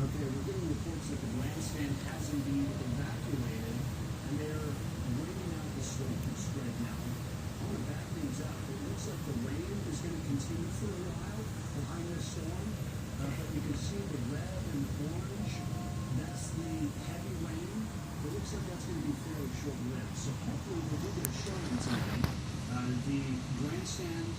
Okay, we're getting reports that the grandstand has indeed evacuated, and they're waiting out the storms right now. I want to back things up. It looks like the rain is going to continue for a while behind this storm, but you can see the red and orange. That's the heavy rain. It looks like that's going to be fairly short-lived. So hopefully we'll do get a showing tonight. The grandstand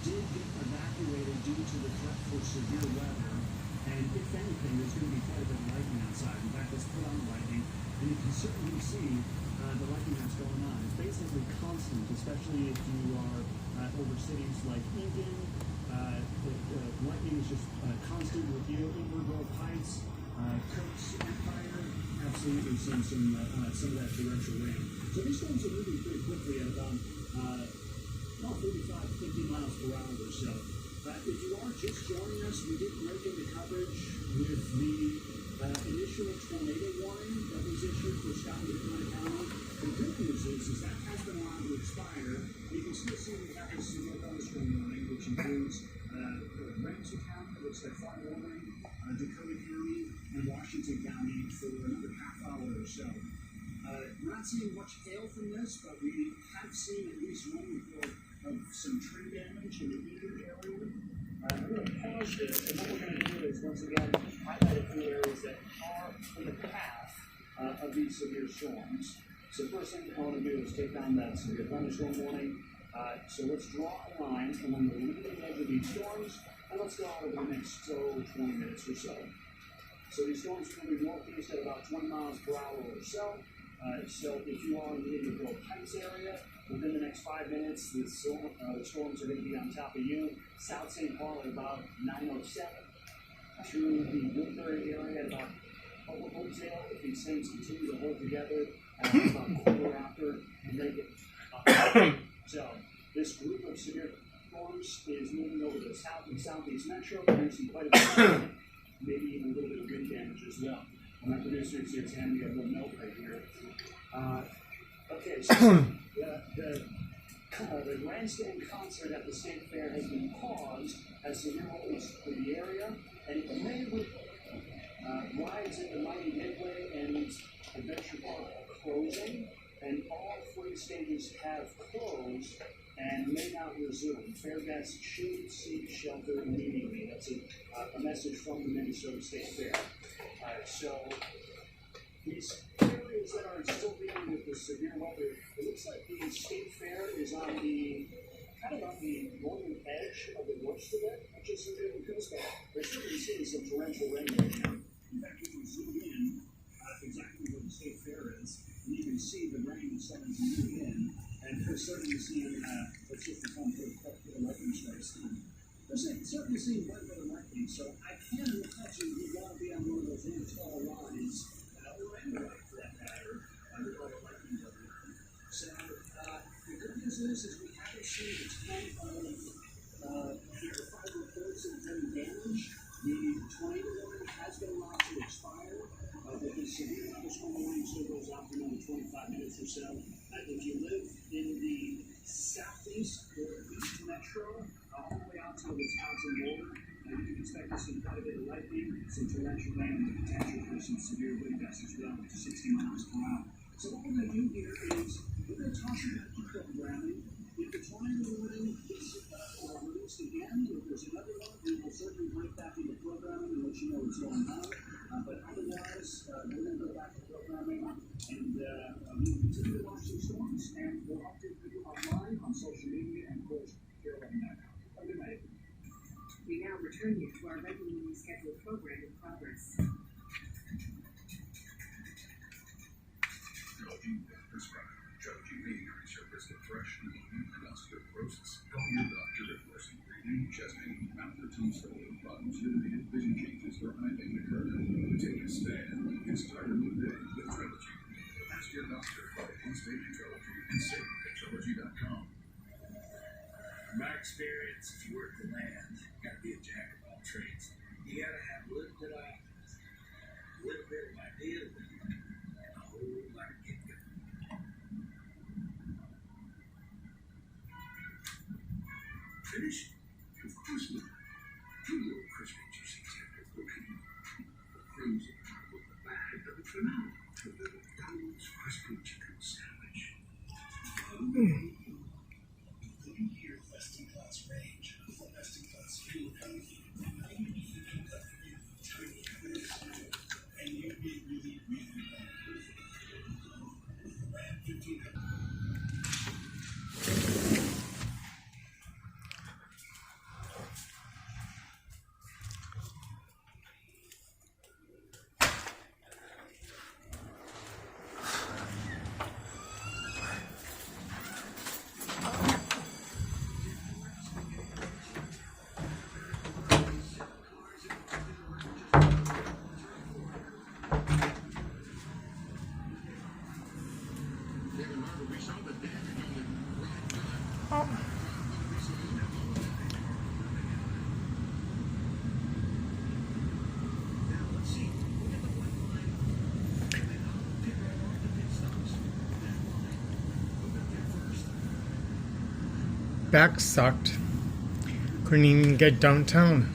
did get evacuated due to the threat for severe weather. And if anything, there's going to be quite a bit of lightning outside. In fact, let's put on the lightning, and you can certainly see the lightning that's going on. It's basically constant, especially if you are over cities like Eagan. Lightning is just constant with you. Inver Grove Heights, Cook's Empire, absolutely seeing some of that torrential rain. So these storms are moving pretty quickly at about 45, 50 miles per hour or so. If you are just joining us, we did break into coverage with the initial tornado warning that was issued for Scott and Dakota County. The good news is that has been allowed to expire. You can still see we have this severe thunderstorm warning, which includes Ramsey County, looks like Far Northern, Dakota County, and Washington County for another half hour or so. We're not seeing much hail from this, but we have seen at least one report of some tree damage in the Eagan area. I'm going to pause this, and what we're going to do is, once again, highlight a few areas that are in the path of these severe storms. So first thing I want to do is take down that severe thunderstorm warning. So let's draw a line along the leading edge of these storms, and let's go out over the next 20 minutes or so. So these storms are going to be northeast at about 20 miles per hour or so. So if you are in the Inver Grove Heights area, within the next 5 minutes, the storms are going to be on top of you. South St. Paul at about 9:07. Through the Woodbury area at about Oakdale, if these things continue to hold together, about a quarter after, and they get So this group of severe storms is moving over the south and southeast metro, producing quite a bit of maybe even a little bit of wind damage as well. My producer is here handing me a little note right here. Okay, so the grandstand concert at the State Fair has been paused as severe winds for the area, and many rides at the Mighty Midway and Adventure Park are closing, and all 3 stages have closed and may not resume. Fair guests should seek shelter immediately. That's a message from the Minnesota State Fair. So these areas that are still dealing with the severe weather, it looks like the State Fair is on the kind of on the northern edge of the North River, which is a really coast. They're certainly seeing some torrential rain right now. In fact, you can zoom in exactly where the State Fair is, and you can see the rain is starting to move in, and we're certainly seeing it's just a fun for the lightning strikes. They're certainly seeing quite a bit of lightning, so I can imagine you want to be on one of those really tall lines, or anywhere for that matter, with all the lightning going on. So the good news is we haven't seen a ton of 5 reports of any damage. The tornado warning has been allowed to expire, but the severe thunderstorm warning still goes out for another 25 minutes or so. If you live in the southeast or east metro, all the way out to the Wisconsin border, you can expect to see quite a bit of lightning, some torrential rain, and the potential for some severe wind gusts as well, up to 60 miles per hour. So what we're going to do here is we're going to toss it back to programming. If the tornado warning is released again, if there's another one, we will certainly break back into programming and let you know what's going on. But otherwise, we're going to go back to programming, and we'll continue to watch these storms, and we'll update you online on social media and, of course, here at 11.com. Have a good night. We now return you to our regularly scheduled program in progress. Trelegy may increase your risk of thrush, pneumonia, and osteoporosis. Call your doctor if worsening breathing, chest pain, mouth or tongue swelling problems, urinary vision changes, or eye pain occur. Take a stand. Get started today with Trelegy. Ask your doctor about Instant Trelegy and save at Trelegy.com. From my experience, if you work the land, you gotta be a jack of all trades. You gotta have a little bit of idea and a whole lot of get going. Finished? Of course not. Two little crispy juicy tender cookie. Back sucked. Couldn't even get downtown.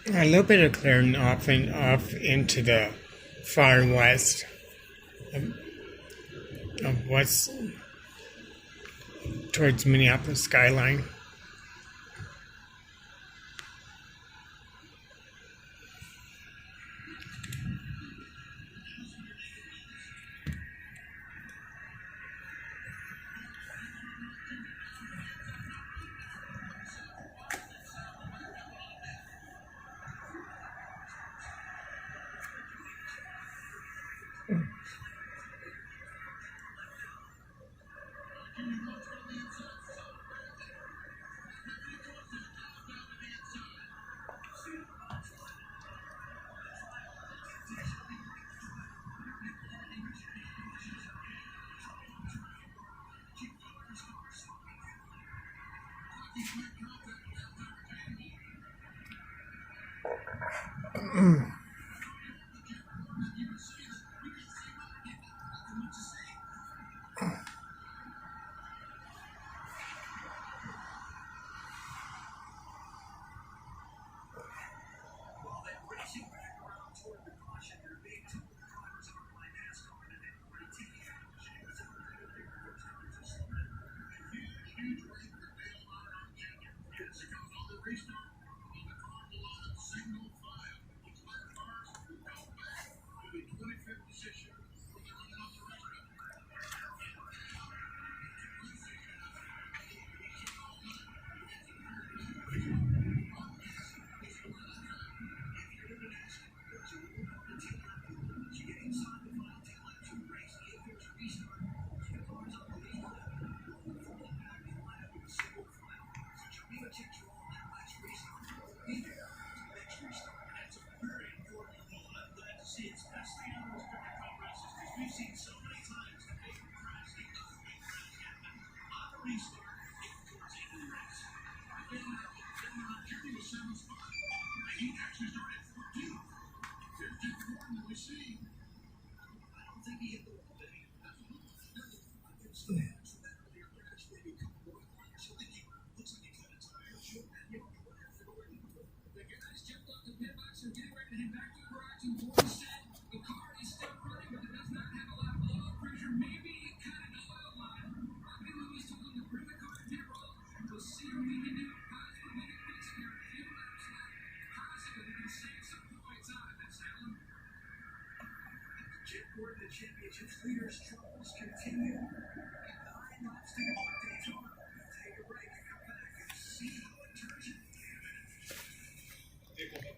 A little bit of clearing off and off into the far west of west towards Minneapolis skyline.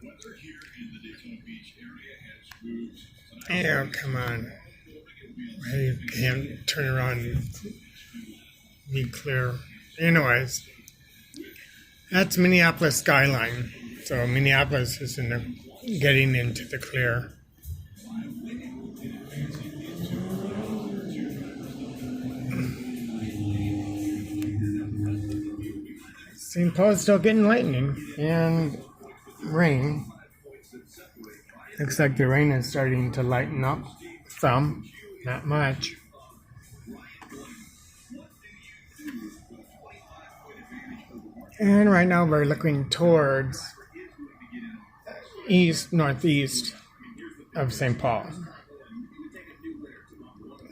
Weather here in the Daytona Beach area has moved. Yeah, come on. You can't turn around and be clear. Anyways, that's Minneapolis skyline. So Minneapolis is getting into the clear. St. Paul's still getting lightning and rain. Looks like the rain is starting to lighten up some, not much. And right now we're looking towards northeast of St. Paul.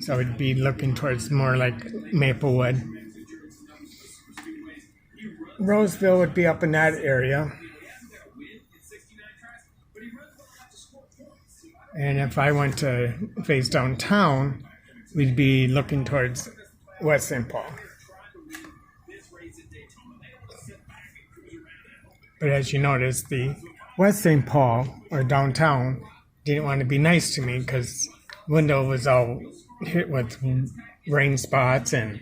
So it'd be looking towards more like Maplewood. Roseville would be up in that area. And if I went to face downtown, we'd be looking towards West St. Paul. But as you notice, the West St. Paul, or downtown, didn't want to be nice to me because window was all hit with rain spots and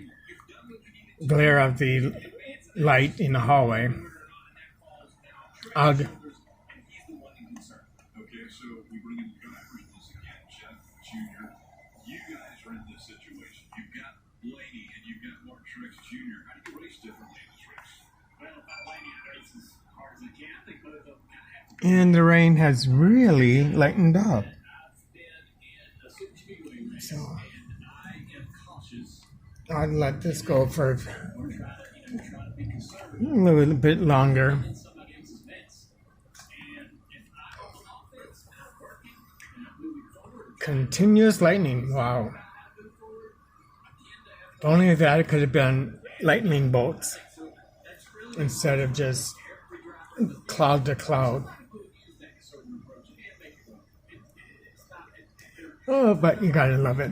glare of the light in the hallway. Ugh. Okay, so we bring in the driver in this again, Jeff Jr. You guys are in this situation. You've got Blaney and you've got Mark Truex Jr. How do you race differently in this race? Well, if I Blaney to race as hard as I can, I think both of them kind of have to. And the rain has really lightened up. So I'd let this go for a little bit longer. continuous lightning. Wow. If only that it could have been lightning bolts instead of just cloud to cloud. Oh, but you gotta love it.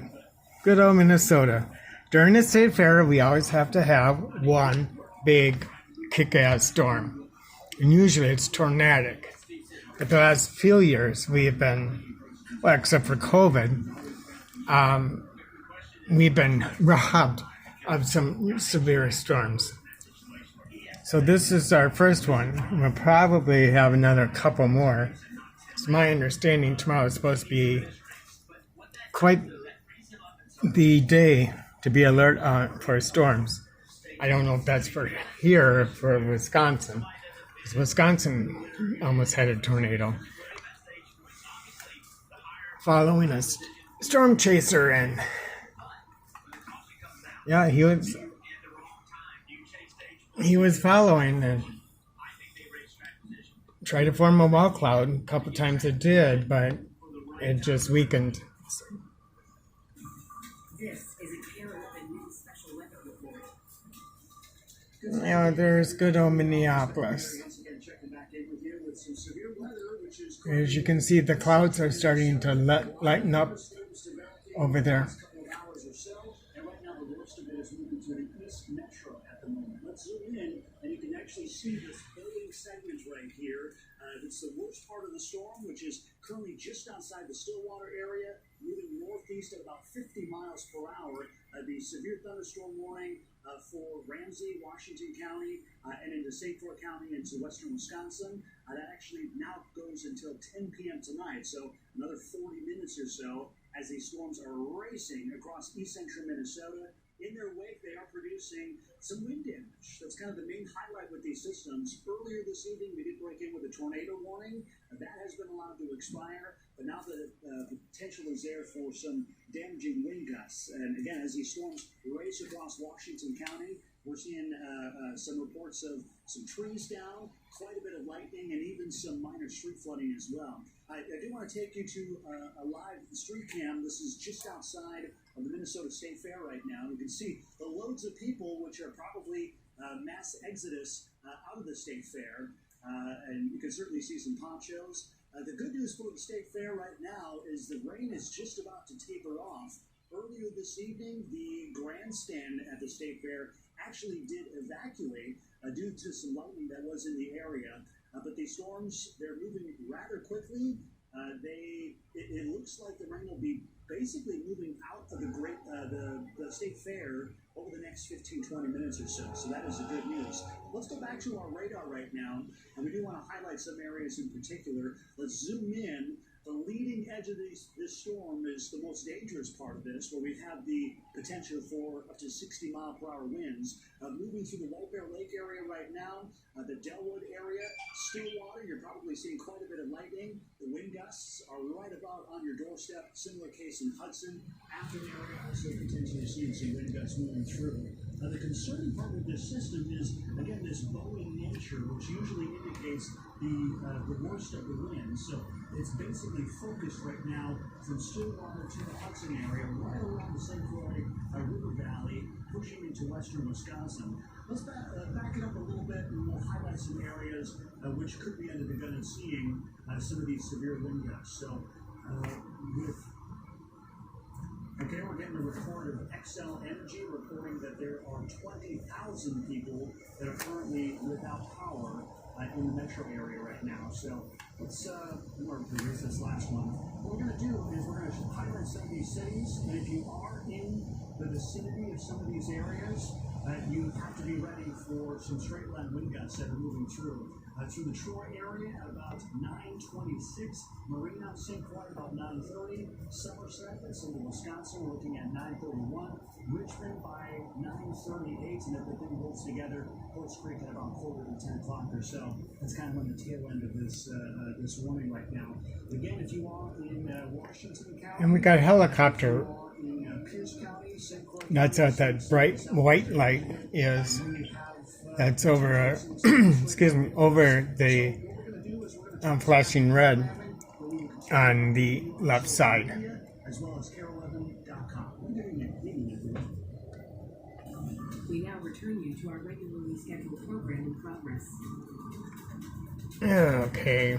Good old Minnesota. During the state fair, we always have to have one big kick-ass storm. And usually it's tornadic. But the last few years, we have been, well, except for COVID, we've been robbed of some severe storms. So this is our first one. We'll probably have another couple more. It's my understanding tomorrow is supposed to be quite the day to be alert for storms. I don't know if that's for here or for Wisconsin. Because Wisconsin almost had a tornado. Following a storm chaser, and yeah, he was following and tried to form a wall cloud. A couple times it did, but it just weakened. This is a Carol News special weather report. Yeah, there's good old Minneapolis. As you can see, the clouds are starting to lighten up over there. Hours or so, and right now the worst of it is moving to the East Metro at the moment. Let's zoom in, and you can actually see this building segment right here. It's the worst part of the storm, which is currently just outside the Stillwater area, moving northeast at about 50 miles per hour. The severe thunderstorm warning for Ramsey, Washington County, and into St. Clair County into western Wisconsin. That actually now goes until 10 p.m. tonight, so another 40 minutes or so as these storms are racing across east central Minnesota. In their wake, they are producing some wind damage. That's kind of the main highlight with these systems. Earlier this evening, we did break in with a tornado warning. That has been allowed to expire, but now the potential is there for some damaging wind gusts. And again, as these storms race across Washington County, we're seeing some reports of some trees down, quite a bit of lightning, and even some minor street flooding as well. I do want to take you to a live street cam. This is just outside of the Minnesota State Fair right now. You can see the loads of people, which are probably mass exodus out of the State Fair, and you can certainly see some ponchos. The good news for the State Fair right now is the rain is just about to taper off. Earlier this evening, the grandstand at the State Fair actually did evacuate due to some lightning that was in the area. But these storms, they're moving rather quickly. It looks like the rain will be basically moving out of the State Fair over the next 15-20 minutes or so. So that is the good news. Let's go back to our radar right now, and we do want to highlight some areas in particular. Let's zoom in. The leading edge of this storm is the most dangerous part of this, where we have the potential for up to 60-mile-per-hour winds. Moving through the White Bear Lake area right now, the Delwood area, Stillwater, you're probably seeing quite a bit of lightning. The wind gusts are right about on your doorstep. Similar case in Hudson. Afton area also potentially seeing some wind gusts moving through. The concerning part with this system is, again, this bowing nature, which usually indicates the worst of the winds. So it's basically focused right now from Stillwater to the Hudson area, right around the St. Croix River Valley, pushing into western Wisconsin. Let's back it up a little bit, and we'll highlight some areas which could be under the gun and seeing some of these severe wind gusts. So we're getting a report of Xcel Energy reporting that there are 20,000 people that are currently without power in the metro area right now. So let's reverse this last one. What we're going to do is we're going to highlight some of these cities, and if you are in the vicinity of some of these areas, you have to be ready for some straight line wind gusts that are moving through. Through the Troy area at about 9:26, Marina, St. Croix about 9:30, Somerset, that's in Wisconsin, we're looking at 9:31, Richmond by 9:38, and if the thing holds together, Horse Creek at about quarter to 10 o'clock or so. That's kind of on the tail end of this warning right now. Again, if you are in Washington County, And we got a helicopter. in Pierce County, St. Croix, That's what that bright white light is. That's over, over the flashing red on the left side. as well as air11.com. We're getting it, meeting everyone. We now return you to our regularly scheduled program in progress. Okay.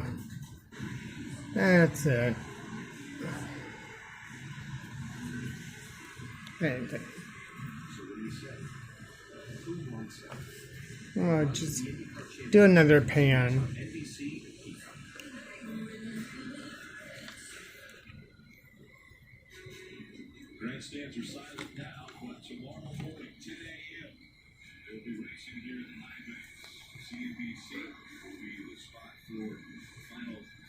That's it. Anything. Well, just do another pan. Grandstands are silent now, but tomorrow morning, 10 a.m., they'll be racing here at the high banks. CNBC will be the spot for